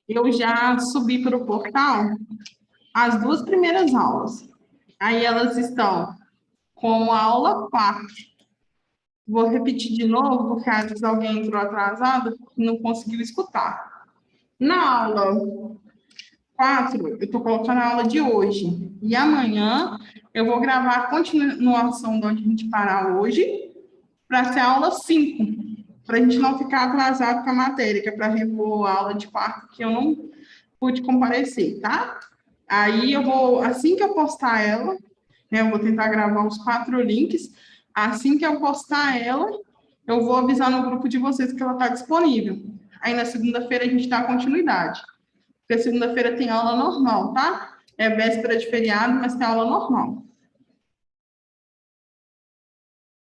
Eu já subi para o portal as duas primeiras aulas. Aí elas estão com a aula 4. Vou repetir de novo, porque às vezes alguém entrou atrasado e não conseguiu escutar. Na aula 4, eu estou colocando a aula de hoje. E amanhã eu vou gravar a continuação de onde a gente parar hoje, para ser a aula 5, para a gente não ficar atrasado com a matéria, que é para repor a aula de quarto, que eu não pude comparecer, tá? Aí eu vou, assim que eu postar ela, né, eu vou tentar gravar os 4 links, assim que eu postar ela, eu vou avisar no grupo de vocês que ela está disponível. Aí na segunda-feira a gente dá continuidade. Porque segunda-feira tem aula normal, tá? É véspera de feriado, mas tem aula normal.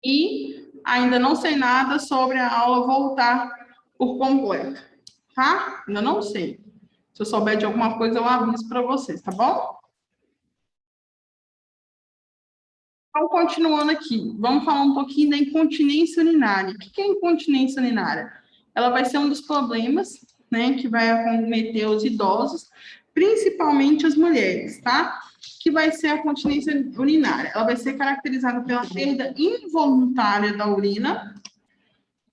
E ainda não sei nada sobre a aula voltar por completo, tá? Ainda não sei. Se eu souber de alguma coisa, eu aviso para vocês, tá bom? Então, continuando aqui, vamos falar um pouquinho da incontinência urinária. O que é incontinência urinária? Ela vai ser um dos problemas, né, que vai acometer os idosos, principalmente as mulheres, tá? Que vai ser a continência urinária. Ela vai ser caracterizada pela perda involuntária da urina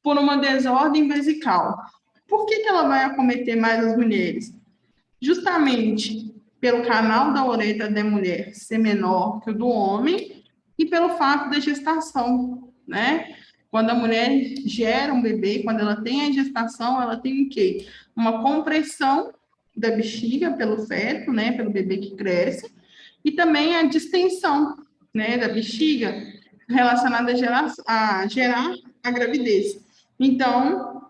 por uma desordem vesical. Por que ela vai acometer mais as mulheres? Justamente pelo canal da uretra da mulher ser menor que o do homem e pelo fato da gestação, né? Quando a mulher gera um bebê, quando ela tem a gestação, ela tem o quê? Uma compressão da bexiga pelo feto, né? Pelo bebê que cresce, e também a distensão, né? Da bexiga relacionada a gerar a gravidez. Então,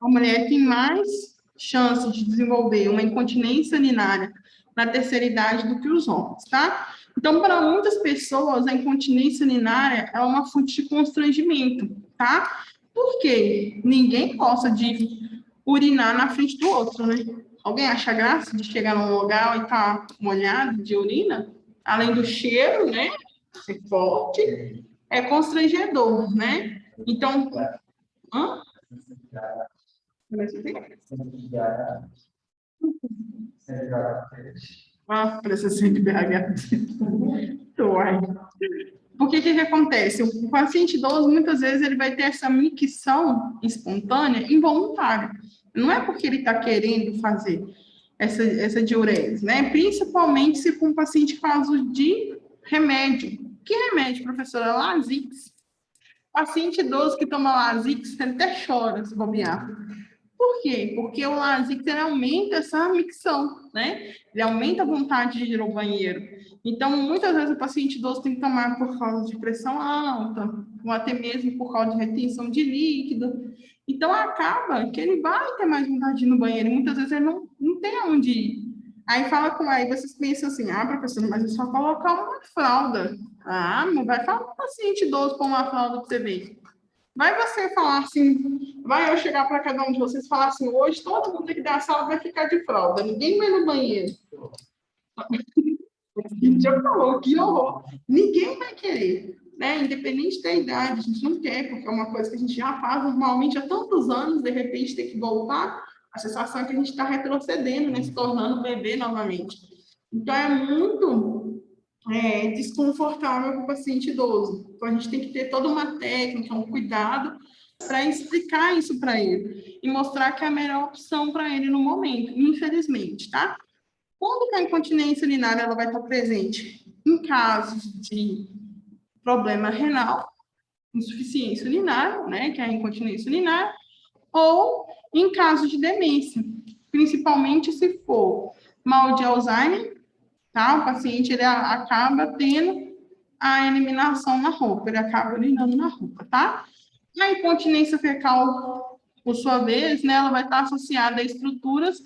a mulher tem mais chance de desenvolver uma incontinência urinária na terceira idade do que os homens, tá? Então, para muitas pessoas, a incontinência urinária é uma fonte de constrangimento, tá? Porque ninguém gosta de urinar na frente do outro, né? Alguém acha graça de chegar num lugar e estar molhado de urina? Além do cheiro, né? Ser forte, é constrangedor, né? Então, hã? Ah, precisa ser de BH. Uai. Porque o que acontece? O paciente idoso, muitas vezes, ele vai ter essa micção espontânea involuntária. Não é porque ele está querendo fazer essa diurese, né? Principalmente se for um paciente caso de remédio. Que remédio, professora? Lasix. Paciente idoso que toma Lasix, ele até chora se bobear. Por quê? Porque o Lasix ele aumenta essa micção, né? Ele aumenta a vontade de ir ao banheiro. Então, muitas vezes o paciente idoso tem que tomar por causa de pressão alta, ou até mesmo por causa de retenção de líquido. Então, acaba que ele vai ter mais vontade de ir no banheiro, e muitas vezes ele não tem aonde ir. Aí fala com aí, vocês pensam assim, ah, professor, mas é só colocar uma fralda. Ah, não vai falar para o paciente idoso pôr uma fralda para você ver. Vai você falar assim, vai eu chegar para cada um de vocês e falar assim, hoje todo mundo aqui da sala vai ficar de fralda, ninguém vai no banheiro. Já falou, que horror. Ninguém vai querer, né? Independente da idade, a gente não quer, porque é uma coisa que a gente já faz normalmente há tantos anos, de repente ter que voltar, a sensação é que a gente está retrocedendo, né? Se tornando bebê novamente. Então, é muito desconfortável para o paciente idoso. Então, a gente tem que ter toda uma técnica, um cuidado para explicar isso para ele e mostrar que é a melhor opção para ele no momento, infelizmente, tá? Quando que a incontinência urinária ela vai estar presente? Em casos de problema renal, insuficiência urinária, né, que é a incontinência urinária, ou em casos de demência, principalmente se for mal de Alzheimer, tá? O paciente ele acaba tendo a eliminação na roupa, ele acaba urinando na roupa, tá? A incontinência fecal, por sua vez, né, ela vai estar associada a estruturas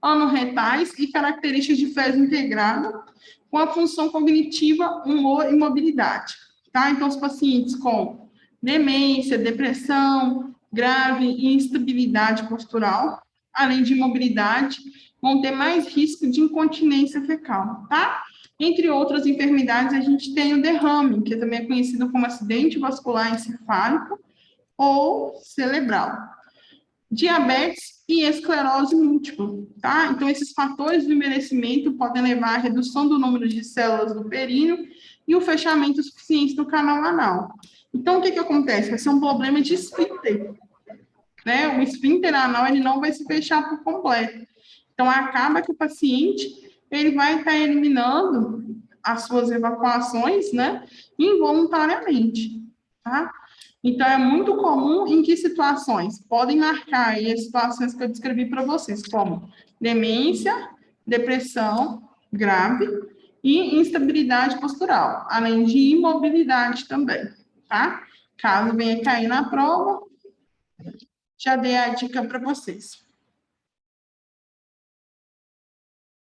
anorretais e características de fezes integrada com a função cognitiva, humor e mobilidade, tá? Então, os pacientes com demência, depressão grave e instabilidade postural, além de imobilidade, vão ter mais risco de incontinência fecal, tá? Entre outras enfermidades, a gente tem o derrame, que também é conhecido como acidente vascular encefálico ou cerebral, diabetes e esclerose múltipla, tá? Então, esses fatores do envelhecimento podem levar à redução do número de células do períneo e o fechamento suficiente do canal anal. Então, o que acontece? Vai ser um problema de esfíncter, né? O esfíncter anal, ele não vai se fechar por completo. Então, acaba que o paciente, ele vai estar eliminando as suas evacuações, né? Involuntariamente, tá? Então, é muito comum em que situações? Podem marcar aí as situações que eu descrevi para vocês, como demência, depressão grave e instabilidade postural, além de imobilidade também, tá? Caso venha cair na prova, já dei a dica para vocês.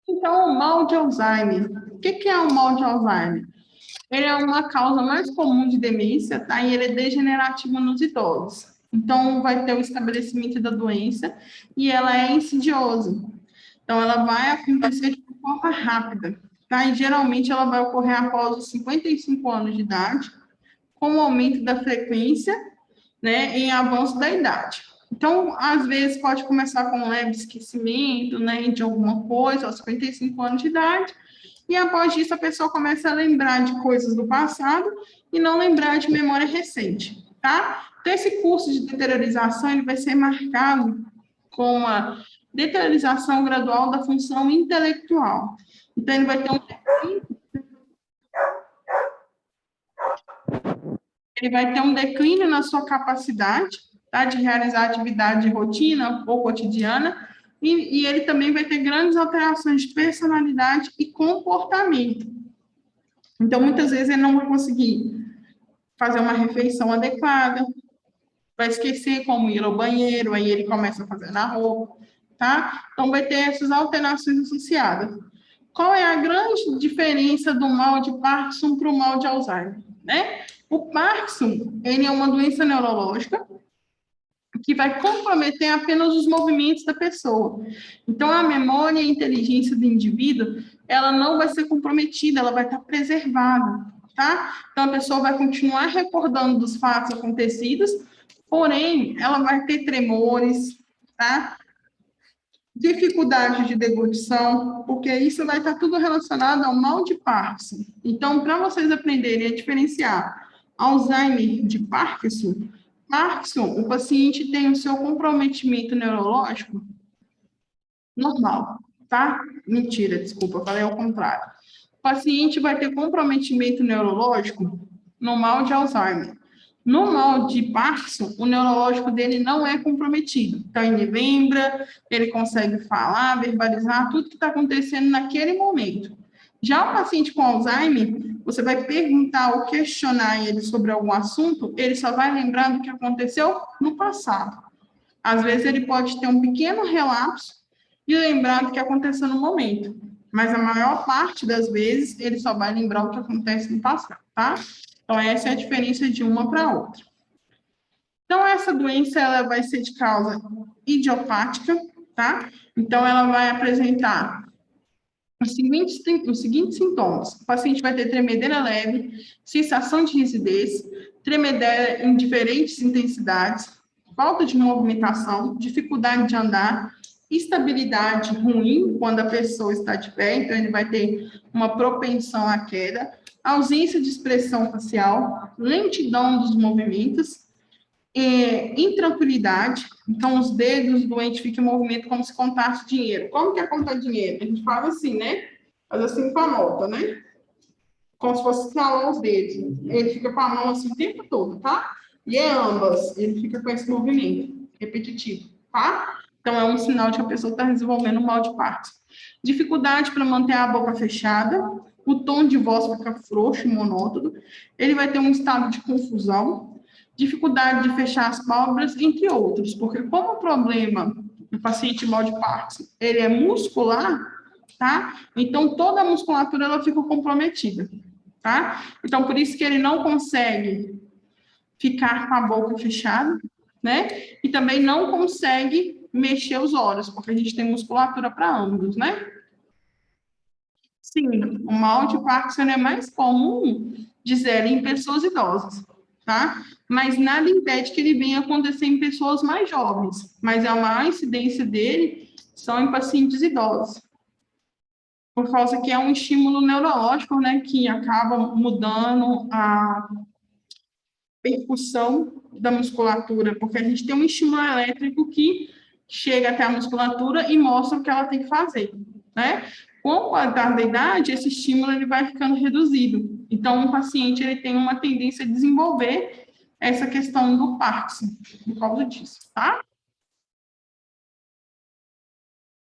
Então, o mal de Alzheimer. O que é o mal de Alzheimer? Ele é uma causa mais comum de demência, tá? E ele é degenerativo nos idosos. Então, vai ter o estabelecimento da doença e ela é insidiosa. Então, ela vai acontecer de forma rápida, tá? E geralmente ela vai ocorrer após os 55 anos de idade, com o aumento da frequência, né, em avanço da idade. Então, às vezes, pode começar com um leve esquecimento, né, de alguma coisa, aos 55 anos de idade, e após isso a pessoa começa a lembrar de coisas do passado e não lembrar de memória recente, tá? Então, esse curso de deteriorização, ele vai ser marcado com uma deteriorização gradual da função intelectual. Então, ele vai ter um declínio na sua capacidade, tá, de realizar atividade de rotina ou cotidiana, e ele também vai ter grandes alterações de personalidade e comportamento. Então, muitas vezes, ele não vai conseguir fazer uma refeição adequada, vai esquecer como ir ao banheiro, aí ele começa a fazer na roupa, tá? Então, vai ter essas alterações associadas. Qual é a grande diferença do mal de Parkinson para o mal de Alzheimer, né? O Parkinson, ele é uma doença neurológica que vai comprometer apenas os movimentos da pessoa. Então, a memória e a inteligência do indivíduo, ela não vai ser comprometida, ela vai estar preservada, tá? Então, a pessoa vai continuar recordando dos fatos acontecidos, porém, ela vai ter tremores, tá? Dificuldade de deglutição, porque isso vai estar tudo relacionado ao mal de Parkinson. Então, para vocês aprenderem a diferenciar Alzheimer de Parkinson, Parkinson, o paciente tem o seu comprometimento neurológico normal, tá? Mentira, desculpa, falei ao contrário. O paciente vai ter comprometimento neurológico no mal de Alzheimer. No mal de Parkinson, o neurológico dele não é comprometido. Então, ele lembra, ele consegue falar, verbalizar tudo que está acontecendo naquele momento. Já o paciente com Alzheimer, você vai perguntar ou questionar ele sobre algum assunto, ele só vai lembrar do que aconteceu no passado. Às vezes, ele pode ter um pequeno relapso e lembrar do que aconteceu no momento. Mas a maior parte das vezes, ele só vai lembrar o que acontece no passado, tá? Então, essa é a diferença de uma para outra. Então, essa doença, ela vai ser de causa idiopática, tá? Então, ela vai apresentar os seguintes sintomas. O paciente vai ter tremedeira leve, sensação de rigidez, tremedeira em diferentes intensidades, falta de movimentação, dificuldade de andar, estabilidade ruim quando a pessoa está de pé, então ele vai ter uma propensão à queda, ausência de expressão facial, lentidão dos movimentos, intranquilidade, então os dedos do doente ficam em movimento como se contasse dinheiro. Como que é contar dinheiro? A gente faz assim, né? Faz assim com a nota, né? Como se fosse escalar os dedos. Ele fica com a mão assim o tempo todo, tá? E é ambas, ele fica com esse movimento repetitivo, tá? Então, é um sinal de que a pessoa está desenvolvendo um mal de Parkinson. Dificuldade para manter a boca fechada, o tom de voz fica frouxo e monótono, ele vai ter um estado de confusão, dificuldade de fechar as pálpebras, entre outros, porque como o problema do paciente mal de Parkinson, ele é muscular, tá? Então, toda a musculatura, ela fica comprometida, tá? Então, por isso que ele não consegue ficar com a boca fechada, né? E também não consegue mexer os olhos, porque a gente tem musculatura para ambos, né? Sim, o mal de Parkinson é mais comum, diz ela, em pessoas idosas, tá? Mas nada impede que ele venha acontecer em pessoas mais jovens, mas a maior incidência dele são em pacientes idosos, por causa que é um estímulo neurológico, né, que acaba mudando a percussão da musculatura, porque a gente tem um estímulo elétrico que chega até a musculatura e mostra o que ela tem que fazer, né? Com o avançar da idade, esse estímulo ele vai ficando reduzido. Então, o paciente ele tem uma tendência a desenvolver essa questão do Parkinson, por causa disso, tá?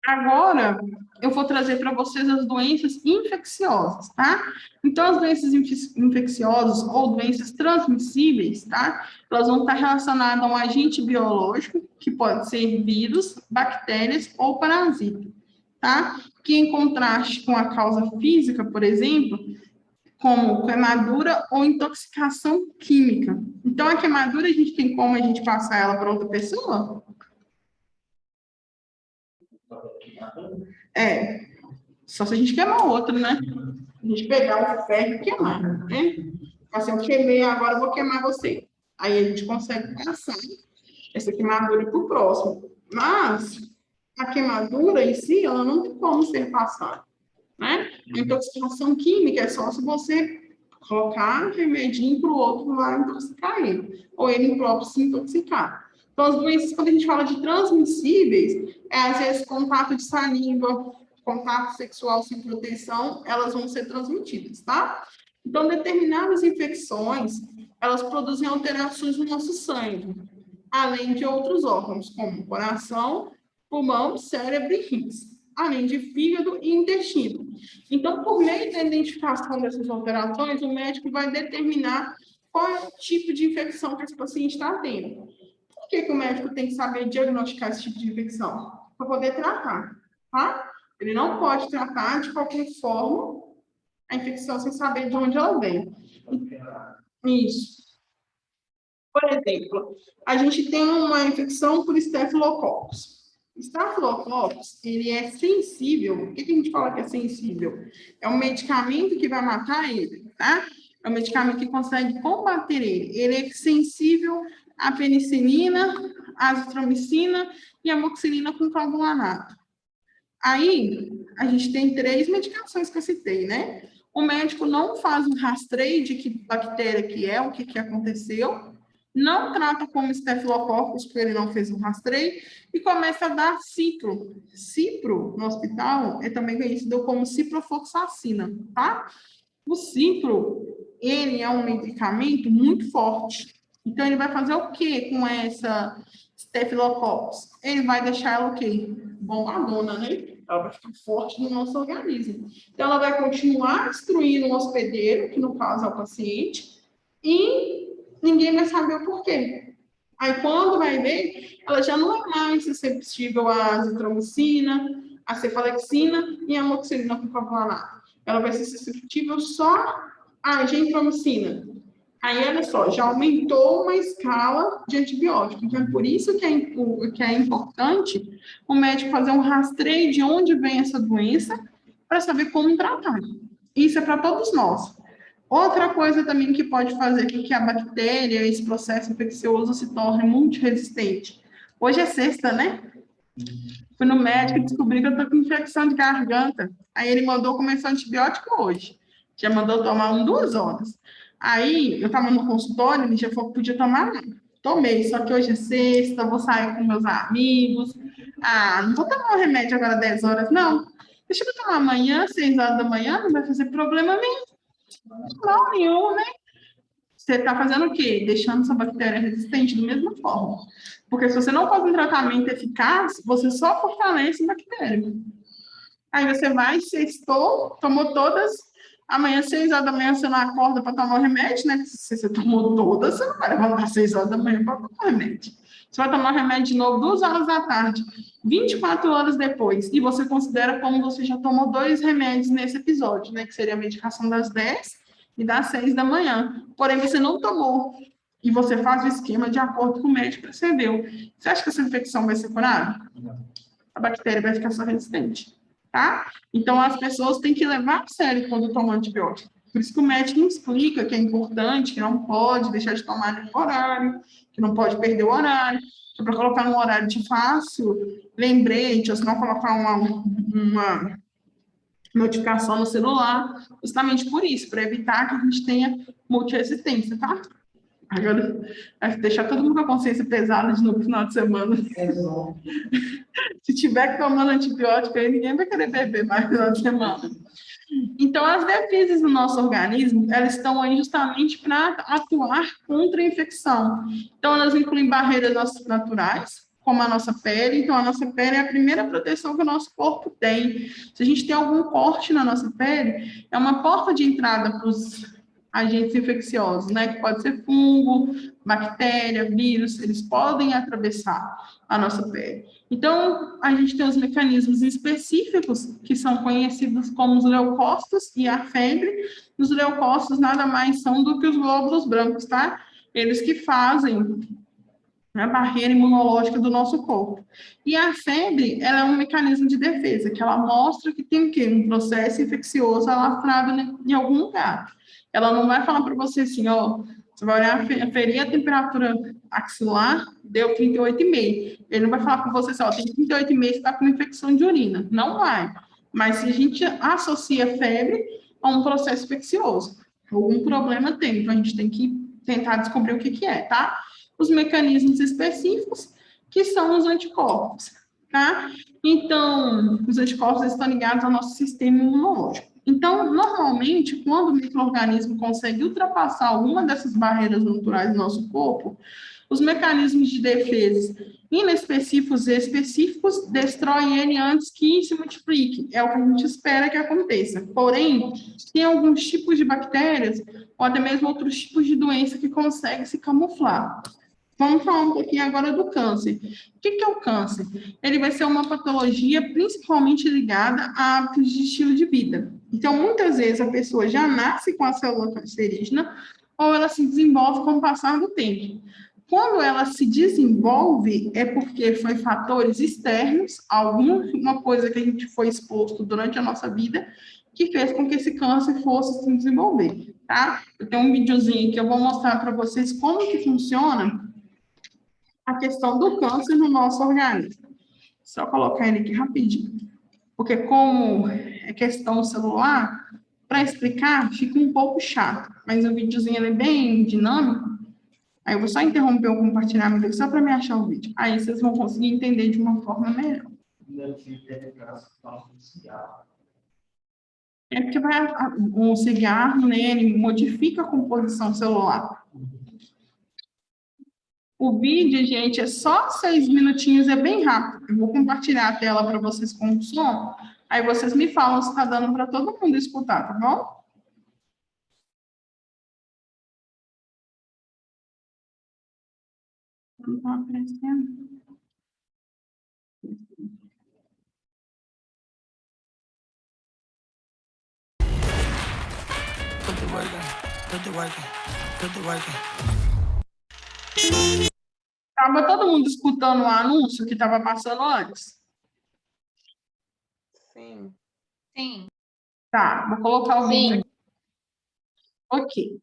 Agora, eu vou trazer para vocês as doenças infecciosas, tá? Então, as doenças infecciosas ou doenças transmissíveis, tá? Elas vão estar relacionadas a um agente biológico, que pode ser vírus, bactérias ou parasita, tá? Que em contraste com a causa física, por exemplo, como queimadura ou intoxicação química. Então, a queimadura, a gente tem como a gente passar ela para outra pessoa? É, só se a gente queimar outro, né? A gente pegar o ferro e queimar, né? Assim, eu queimei, agora eu vou queimar você. Aí a gente consegue passar essa queimadura para o próximo. Mas a queimadura em si, ela não tem como ser passada, né? A intoxicação química é só se você colocar remedinho para o outro lá intoxicar ele, ou ele próprio se intoxicar. Então, as doenças, quando a gente fala de transmissíveis, é às vezes contato de saliva, contato sexual sem proteção, elas vão ser transmitidas, tá? Então, determinadas infecções, elas produzem alterações no nosso sangue, além de outros órgãos, como coração, pulmão, cérebro e rins, além de fígado e intestino. Então, por meio da identificação dessas alterações, o médico vai determinar qual é o tipo de infecção que esse paciente está tendo. Por que, que o médico tem que saber diagnosticar esse tipo de infecção? Para poder tratar, tá? Ele não pode tratar de qualquer forma a infecção sem saber de onde ela vem. Isso. Por exemplo, a gente tem uma infecção por estafilococcus. Estafilococcus, ele é sensível. Por que a gente fala que é sensível? É um medicamento que vai matar ele, tá? É um medicamento que consegue combater ele. Ele é sensível à penicilina, à azitromicina e à amoxicilina com clavulanato. Aí, a gente tem três medicações que eu citei, né? O médico não faz um rastreio de que bactéria que é, o que, que aconteceu, não trata como estafilococcus, porque ele não fez um rastreio, e começa a dar cipro. Cipro, no hospital, é também conhecido como ciprofloxacina, tá? O cipro, ele é um medicamento muito forte. Então, ele vai fazer o quê com essa Staphylococcus? Ele vai deixar ela o quê? Bombadona, né? Ela vai ficar forte no nosso organismo. Então, ela vai continuar destruindo o hospedeiro, que no caso é o paciente, e ninguém vai saber o porquê. Aí, quando vai ver, ela já não é mais susceptível à azitromicina, à cefalexina e à amoxicilina com clavulanato. Ela vai ser susceptível só à gentamicina. Aí, olha só, já aumentou uma escala de antibiótico. Então, é por isso que é importante o médico fazer um rastreio de onde vem essa doença para saber como tratar. Isso é para todos nós. Outra coisa também que pode fazer com que a bactéria, esse processo infeccioso, se torne multiresistente. Hoje é sexta, né? Fui no médico e descobri que eu tô com infecção de garganta. Aí ele mandou começar antibiótico hoje. Já mandou tomar 2 horas. Aí eu tava no consultório, ele já falou que podia tomar. Tomei, só que hoje é sexta, vou sair com meus amigos. Ah, não vou tomar o remédio agora 10 horas, não. Deixa eu tomar amanhã, 6 horas da manhã, não vai fazer problema mesmo. Não, nenhum, né? Você está fazendo o quê? Deixando essa bactéria resistente da mesma forma. Porque se você não faz um tratamento eficaz, você só fortalece a bactéria. Aí você vai, sextou, tomou todas, amanhã, 6 horas da manhã, você não acorda para tomar o remédio, né? Se você tomou todas, você não vai levantar 6 horas da manhã para tomar o remédio. Você vai tomar o remédio de novo 2 horas da tarde, 24 horas depois, e você considera como você já tomou 2 remédios nesse episódio, né? Que seria a medicação das 10 e das 6 da manhã. Porém, você não tomou. E você faz o esquema de acordo com o médico que você deu. Você acha que essa infecção vai ser curada? A bactéria vai ficar só resistente. tá? Então, as pessoas têm que levar a sério quando tomam antibiótico. Por isso que o médico explica que é importante, que não pode deixar de tomar no horário, que não pode perder o horário, que é para colocar no horário de fácil lembrete, ou se não colocar uma notificação no celular, justamente por isso, para evitar que a gente tenha multiresistência, tá? Agora, vai deixar todo mundo com a consciência pesada de novo no final de semana. Se tiver tomando antibiótico, aí ninguém vai querer beber mais no final de semana. Então, as defesas do nosso organismo, elas estão aí justamente para atuar contra a infecção. Então, elas incluem barreiras naturais, como a nossa pele. Então, a nossa pele é a primeira proteção que o nosso corpo tem. Se a gente tem algum corte na nossa pele, é uma porta de entrada para os agentes infecciosos, né? Que pode ser fungo, bactéria, vírus, eles podem atravessar a nossa pele. Então, a gente tem os mecanismos específicos, que são conhecidos como os leucócitos e a febre. Os leucócitos nada mais são do que os glóbulos brancos, tá? Eles que fazem a barreira imunológica do nosso corpo. E a febre, ela é um mecanismo de defesa, que ela mostra que tem o quê? Um processo infeccioso alastrado em algum lugar. Ela não vai falar para você assim, ó, você vai olhar, aferir a temperatura axilar, deu 38,5. Ele não vai falar para você assim, ó, tem 38,5, você está com infecção de urina. Não vai. Mas se a gente associa febre a um processo infeccioso, algum problema tem, então a gente tem que tentar descobrir o que que é, tá? Os mecanismos específicos, que são os anticorpos, tá? Então, os anticorpos estão ligados ao nosso sistema imunológico. Então, normalmente, quando o micro-organismo consegue ultrapassar alguma dessas barreiras naturais do nosso corpo, os mecanismos de defesa inespecíficos e específicos destroem ele antes que se multiplique. É o que a gente espera que aconteça. Porém, tem alguns tipos de bactérias, ou até mesmo outros tipos de doença que conseguem se camuflar. Vamos falar um pouquinho agora do câncer. O que é o câncer? Ele vai ser uma patologia principalmente ligada a hábitos de estilo de vida. Então, muitas vezes, a pessoa já nasce com a célula cancerígena ou ela se desenvolve com o passar do tempo. Quando ela se desenvolve, é porque foi fatores externos, alguma coisa que a gente foi exposto durante a nossa vida, que fez com que esse câncer fosse se desenvolver, tá? Eu tenho um videozinho que eu vou mostrar para vocês como que funciona a questão do câncer no nosso organismo. Só colocar ele aqui rapidinho. Porque como é questão celular, para explicar fica um pouco chato, mas o videozinho é bem dinâmico. Aí eu vou só interromper o compartilhamento aqui só para me achar o vídeo. Aí vocês vão conseguir entender de uma forma melhor. É porque um cigarro, né, ele modifica a composição celular. O vídeo, gente, é só 6 minutinhos, é bem rápido. Eu vou compartilhar a tela para vocês com o som. Aí vocês me falam se está dando para todo mundo escutar, tá bom? Não está aparecendo. Estava todo mundo escutando o anúncio que estava passando antes? Sim. Sim. Tá, vou colocar o vídeo aqui. Ok.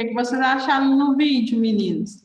que vocês acharam no vídeo, meninos?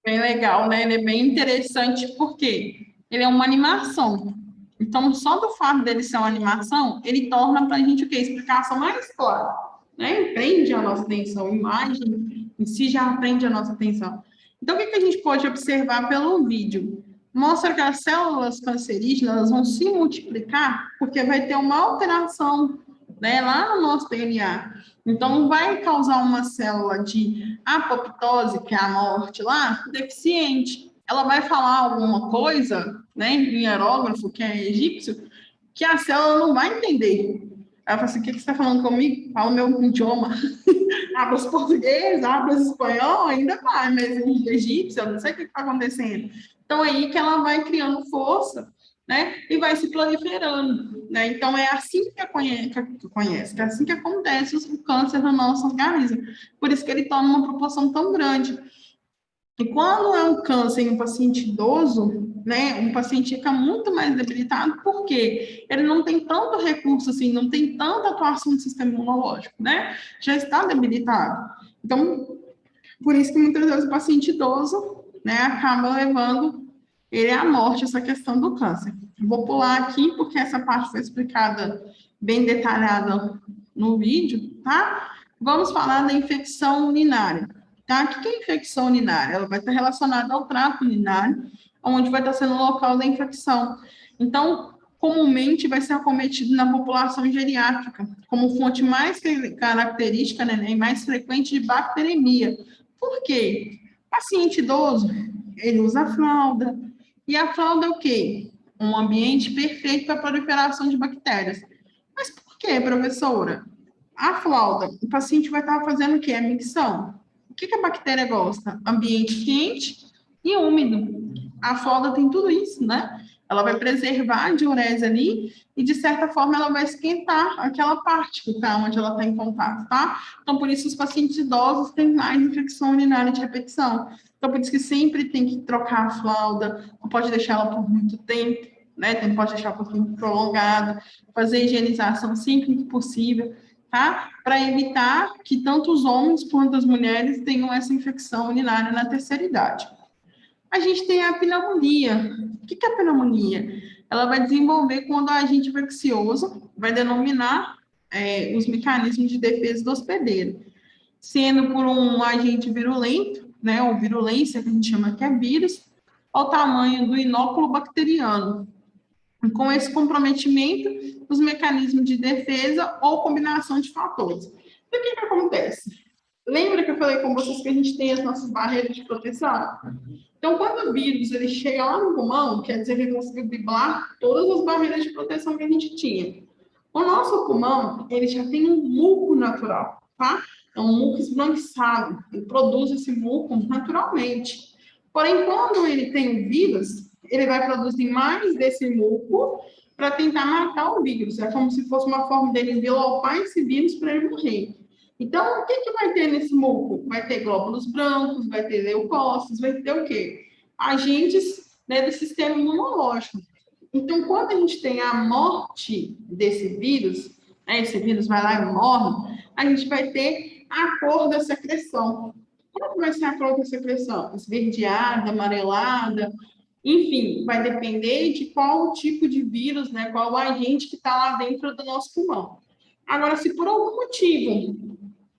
Bem legal, né? Ele é bem interessante porque ele é uma animação. Então, só do fato dele ser uma animação, ele torna para a gente o quê? Explicação mais clara, né? Prende a nossa atenção, a imagem em si já prende a nossa atenção. Então, o que que a gente pode observar pelo vídeo? Mostra que as células cancerígenas elas vão se multiplicar porque vai ter uma alteração, né, lá no nosso DNA. Então, vai causar uma célula de apoptose, que é a morte lá, deficiente. Ela vai falar alguma coisa, né, em hierógrafo, que é egípcio, que a célula não vai entender. Ela fala assim: o que você está falando comigo? Fala o meu idioma. Hablas português, hablas espanhol, ainda vai, mas em egípcio, eu não sei o que está acontecendo. Então, é aí que ela vai criando força, né? E vai se proliferando, né? Então, é assim que é assim que acontece o câncer no nosso organismo. Por isso que ele toma uma proporção tão grande. E quando é um câncer em um paciente idoso, né, um paciente fica muito mais debilitado, porque ele não tem tanto recurso assim, não tem tanta atuação do sistema imunológico, né? Já está debilitado. Então, por isso que muitas vezes o paciente idoso, né, acaba levando ele à morte, essa questão do câncer. Vou pular aqui, porque essa parte foi explicada bem detalhada no vídeo, tá? Vamos falar da infecção urinária, tá? O que é infecção urinária? Ela vai estar relacionada ao trato urinário, onde vai estar sendo o local da infecção. Então, comumente vai ser acometido na população geriátrica, como fonte mais característica, né, e mais frequente de bacteremia. Por quê? Paciente idoso, ele usa fralda, e a fralda é o quê? Um ambiente perfeito para a proliferação de bactérias. Mas por quê, professora? A fralda, o paciente vai estar fazendo o quê? A micção. O que a bactéria gosta? Ambiente quente e úmido. A fralda tem tudo isso, né? Ela vai preservar a diurese ali e, de certa forma, ela vai esquentar aquela parte que está onde ela está em contato, tá? Então, por isso, os pacientes idosos têm mais infecção urinária de repetição. Então, por isso que sempre tem que trocar a fralda, não pode deixar ela por muito tempo, né? Não pode deixar por tempo prolongado, fazer higienização sempre que possível, tá? Para evitar que tanto os homens quanto as mulheres tenham essa infecção urinária na terceira idade. A gente tem a pneumonia. O que é a pneumonia? Ela vai desenvolver quando o agente infeccioso vai denominar os mecanismos de defesa do hospedeiro, sendo por um agente virulento, né, ou virulência, que a gente chama que é vírus, ao tamanho do inóculo bacteriano. E com esse comprometimento, os mecanismos de defesa ou combinação de fatores. Então, o que acontece? Lembra que eu falei com vocês que a gente tem as nossas barreiras de proteção? Então, quando o vírus ele chega lá no pulmão, quer dizer que ele conseguiu driblar todas as barreiras de proteção que a gente tinha. O nosso pulmão, ele já tem um muco natural, tá? É um muco esbranquiçado, ele produz esse muco naturalmente. Porém, quando ele tem o vírus, ele vai produzir mais desse muco para tentar matar o vírus. É como se fosse uma forma dele envelopar esse vírus para ele morrer. Então, o que, que vai ter nesse muco? Vai ter glóbulos brancos, vai ter leucócitos, vai ter o quê? Agentes, né, do sistema imunológico. Então, quando a gente tem a morte desse vírus, né, esse vírus vai lá e morre, a gente vai ter a cor da secreção. Como vai ser a cor da secreção? Esverdeada, amarelada, enfim, vai depender de qual tipo de vírus, né, qual o agente que está lá dentro do nosso pulmão. Agora, se por algum motivo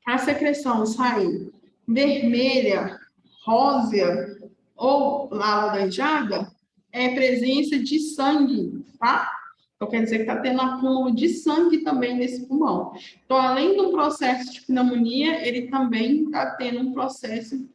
a secreção sair vermelha, rósea ou laranjada, é presença de sangue, tá? Então, quer dizer que está tendo acúmulo de sangue também nesse pulmão. Então, além do processo de pneumonia, ele também está tendo um processo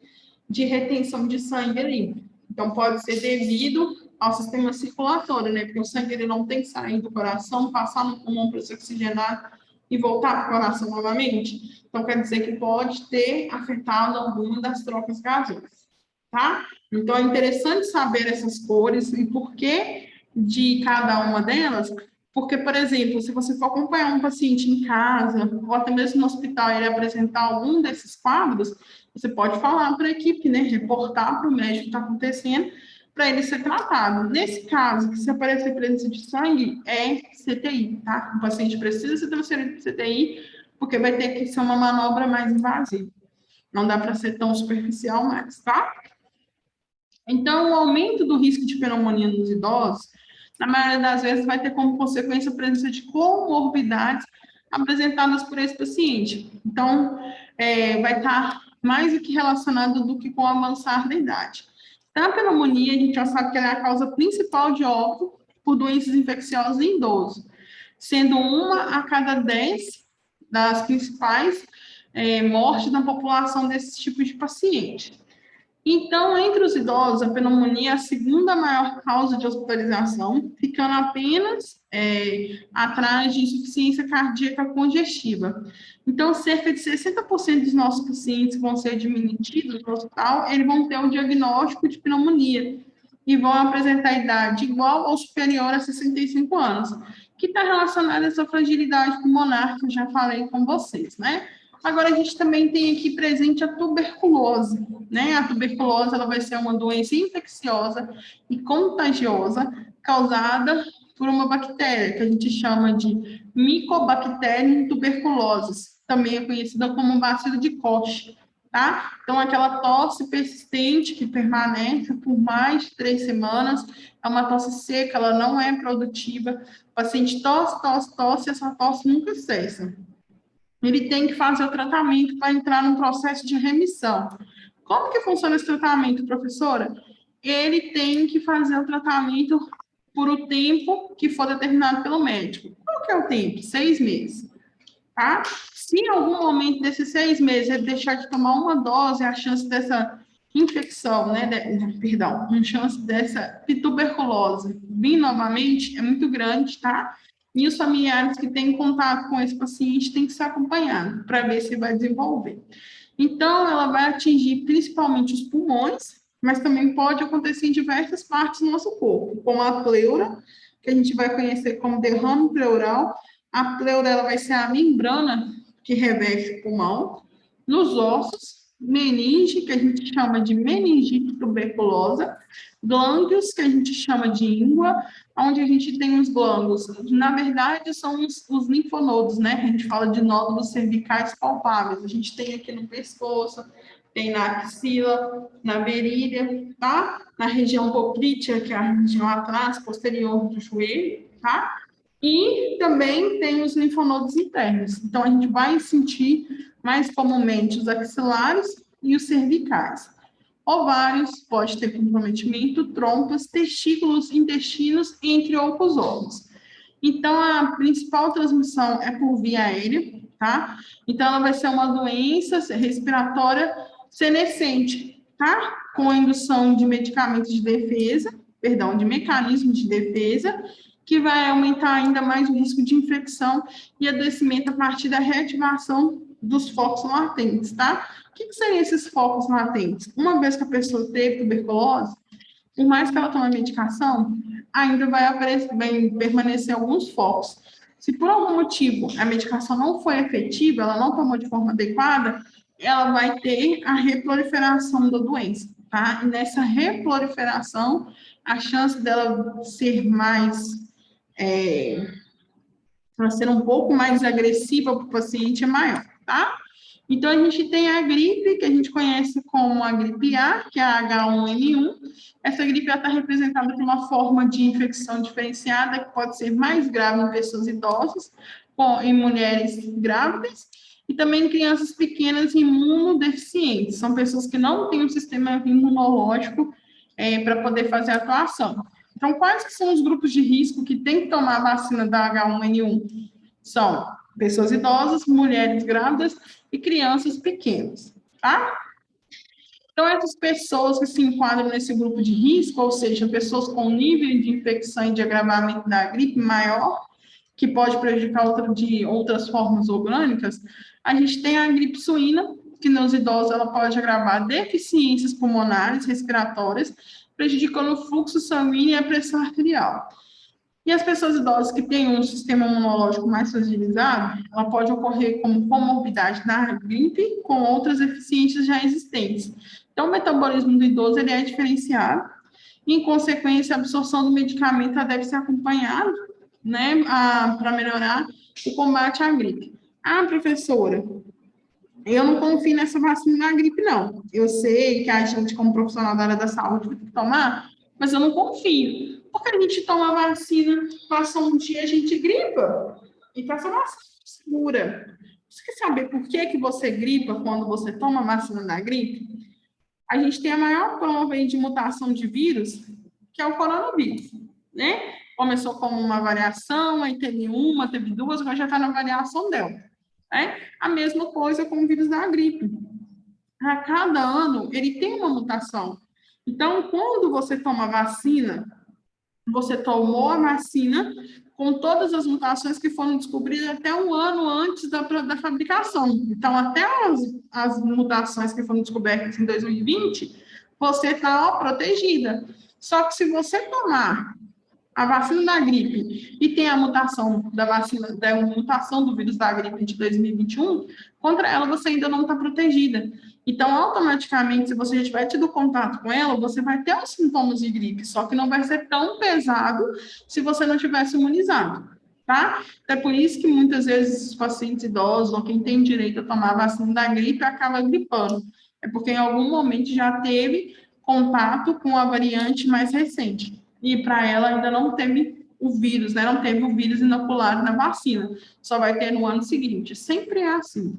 de retenção de sangue ali. Então, pode ser devido ao sistema circulatório, né? Porque o sangue ele não tem que sair do coração, passar no pulmão para ser oxigenado e voltar para o coração novamente. Então, quer dizer que pode ter afetado alguma das trocas gasosas, tá? Então, é interessante saber essas cores e por que de cada uma delas, porque, por exemplo, se você for acompanhar um paciente em casa, ou até mesmo no hospital, e ele apresentar algum desses quadros, você pode falar para a equipe, né? Reportar para o médico o que está acontecendo, para ele ser tratado. Nesse caso, se aparecer presença de sangue, é CTI, tá? O paciente precisa ser transferido para CTI, porque vai ter que ser uma manobra mais invasiva. Não dá para ser tão superficial mais, tá? Então, o aumento do risco de pneumonia nos idosos, na maioria das vezes, vai ter como consequência a presença de comorbidades apresentadas por esse paciente. Então, vai estar mais do que relacionado do que com o avançar da idade. Então, a pneumonia, a gente já sabe que ela é a causa principal de óbito por doenças infecciosas em idosos, sendo uma a cada 10 das principais mortes na população desse tipo de paciente. Então, entre os idosos, a pneumonia é a segunda maior causa de hospitalização, ficando apenas atrás de insuficiência cardíaca congestiva. Então, cerca de 60% dos nossos pacientes que vão ser admitidos no hospital, eles vão ter um diagnóstico de pneumonia e vão apresentar idade igual ou superior a 65 anos, que está relacionada a essa fragilidade pulmonar que eu já falei com vocês, né? Agora, a gente também tem aqui presente a tuberculose, né? A tuberculose, ela vai ser uma doença infecciosa e contagiosa causada por uma bactéria, que a gente chama de Mycobacterium tuberculosis, também é conhecida como bacilo de Koch, tá? Então, aquela tosse persistente que permanece por mais de 3 semanas, é uma tosse seca, ela não é produtiva, o paciente tosse, tosse, tosse, e essa tosse nunca cessa. Ele tem que fazer o tratamento para entrar num processo de remissão. Como que funciona esse tratamento, professora? Ele tem que fazer o tratamento por o tempo que for determinado pelo médico. Qual que é o tempo? 6 meses, tá? Se em algum momento desses 6 meses ele deixar de tomar uma dose, a chance dessa infecção, né, perdão, a chance dessa tuberculose vir novamente é muito grande, tá? E os familiares que têm contato com esse paciente têm que ser acompanhados para ver se vai desenvolver. Então, ela vai atingir principalmente os pulmões, mas também pode acontecer em diversas partes do nosso corpo, como a pleura, que a gente vai conhecer como derrame pleural. A pleura ela vai ser a membrana que reveste o pulmão, nos ossos, meninge, que a gente chama de meningite tuberculosa, glândulos, que a gente chama de íngua, onde a gente tem os glândulos. Na verdade, são os linfonodos, né? A gente fala de nódulos cervicais palpáveis. A gente tem aqui no pescoço, tem na axila, na virilha, tá? Na região poprítea, que é a região atrás, posterior do joelho, tá? E também tem os linfonodos internos. Então, a gente vai sentir mais comumente os axilares e os cervicais. Ovários, pode ter comprometimento, trompas, testículos, intestinos, entre outros órgãos. Então, a principal transmissão é por via aérea, tá? Então, ela vai ser uma doença respiratória senescente, tá? Com a indução de medicamentos de defesa, perdão, de mecanismos de defesa, que vai aumentar ainda mais o risco de infecção e adoecimento a partir da reativação dos focos latentes, tá? O que seriam esses focos latentes? Uma vez que a pessoa teve tuberculose, por mais que ela tome medicação, ainda vai permanecer alguns focos. Se por algum motivo a medicação não foi efetiva, ela não tomou de forma adequada, ela vai ter a reproliferação da doença, tá? E nessa reproliferação, a chance dela ser ser um pouco mais agressiva para o paciente é maior, tá? Então, a gente tem a gripe, que a gente conhece como a gripe A, que é a H1N1. Essa gripe está representada por uma forma de infecção diferenciada, que pode ser mais grave em pessoas idosas, em mulheres grávidas, e também em crianças pequenas imunodeficientes. São pessoas que não têm um sistema imunológico para poder fazer a atuação. Então, quais que são os grupos de risco que têm que tomar a vacina da H1N1? São pessoas idosas, mulheres grávidas e crianças pequenas, tá? Então, essas pessoas que se enquadram nesse grupo de risco, ou seja, pessoas com nível de infecção e de agravamento da gripe maior, que pode prejudicar outras formas orgânicas, a gente tem a gripe suína, que nos idosos ela pode agravar deficiências pulmonares, respiratórias, prejudicando o fluxo sanguíneo e a pressão arterial. E as pessoas idosas que têm um sistema imunológico mais fragilizado, ela pode ocorrer como comorbidade da gripe com outras deficiências já existentes. Então, o metabolismo do idoso ele é diferenciado Em consequência, a absorção do medicamento ela deve ser acompanhada, né, para melhorar o combate à gripe. Ah, professora, eu não confio nessa vacina da gripe, não. Eu sei que a gente, como profissional da área da saúde, tem que tomar, mas eu não confio. Porque a gente toma a vacina, passa um dia, a gente gripa. Então, essa vacina é segura. Você quer saber por que, que você gripa quando você toma a vacina da gripe? A gente tem a maior prova aí de mutação de vírus, que é o coronavírus, né? Começou como uma variação, aí teve uma, teve duas, agora já está na variação delta. Né? A mesma coisa com o vírus da gripe. A cada ano, ele tem uma mutação. Então, quando você toma vacina, você tomou a vacina com todas as mutações que foram descobridas até um ano antes da fabricação. Então, até as mutações que foram descobertas em 2020, você está protegida. Só que se você tomar a vacina da gripe e tem a mutação da vacina, da mutação do vírus da gripe de 2021, contra ela você ainda não está protegida. Então, automaticamente, se você já tiver tido contato com ela, você vai ter os sintomas de gripe, só que não vai ser tão pesado se você não tivesse imunizado, tá? É por isso que muitas vezes os pacientes idosos ou quem tem direito a tomar a vacina da gripe acaba gripando. É porque em algum momento já teve contato com a variante mais recente e para ela ainda não teve o vírus, né? Não teve o vírus inoculado na vacina, só vai ter no ano seguinte. Sempre é assim.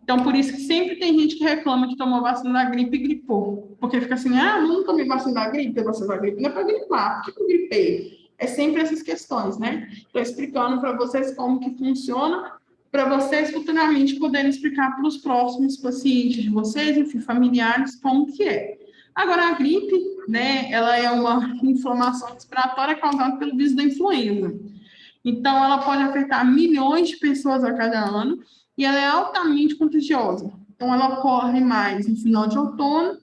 Então, por isso que sempre tem gente que reclama que tomou vacina da gripe e gripou. Porque fica assim, ah, não tomei vacina da gripe, a vacina da gripe não é para gripar, por que eu gripei? É sempre essas questões, né? Estou explicando para vocês como que funciona, para vocês futuramente poderem explicar para os próximos pacientes de vocês, enfim, familiares, como que é. Agora, a gripe, né, ela é uma inflamação respiratória causada pelo vírus da influenza. Então, ela pode afetar milhões de pessoas a cada ano e ela é altamente contagiosa. Então, ela ocorre mais no final de outono,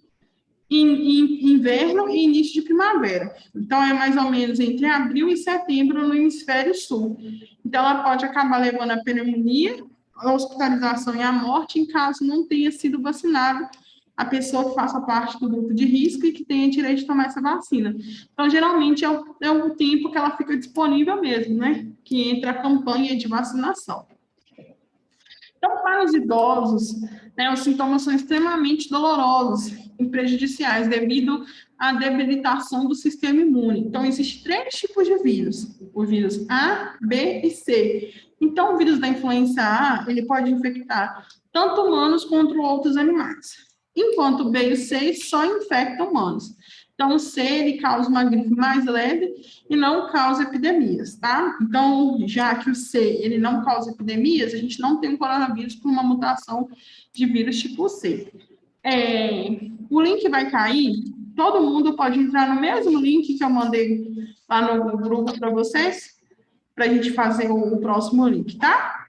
em inverno e início de primavera. Então, é mais ou menos entre abril e setembro no hemisfério sul. Então, ela pode acabar levando a pneumonia, a hospitalização e a morte em caso não tenha sido vacinada a pessoa que faça parte do grupo de risco e que tenha direito de tomar essa vacina. Então, geralmente, é o tempo que ela fica disponível mesmo, né? Que entra a campanha de vacinação. Então, para os idosos, né, os sintomas são extremamente dolorosos e prejudiciais devido à debilitação do sistema imune. Então, existem três tipos de vírus: o vírus A, B e C. Então, o vírus da influenza A, ele pode infectar tanto humanos quanto outros animais, enquanto o B e o C só infectam humanos. Então, o C, ele causa uma gripe mais leve e não causa epidemias, tá? Então, já que o C, ele não causa epidemias, a gente não tem um coronavírus por uma mutação de vírus tipo C. O link vai cair, todo mundo pode entrar no mesmo link que eu mandei lá no grupo para vocês, para a gente fazer o próximo link, tá?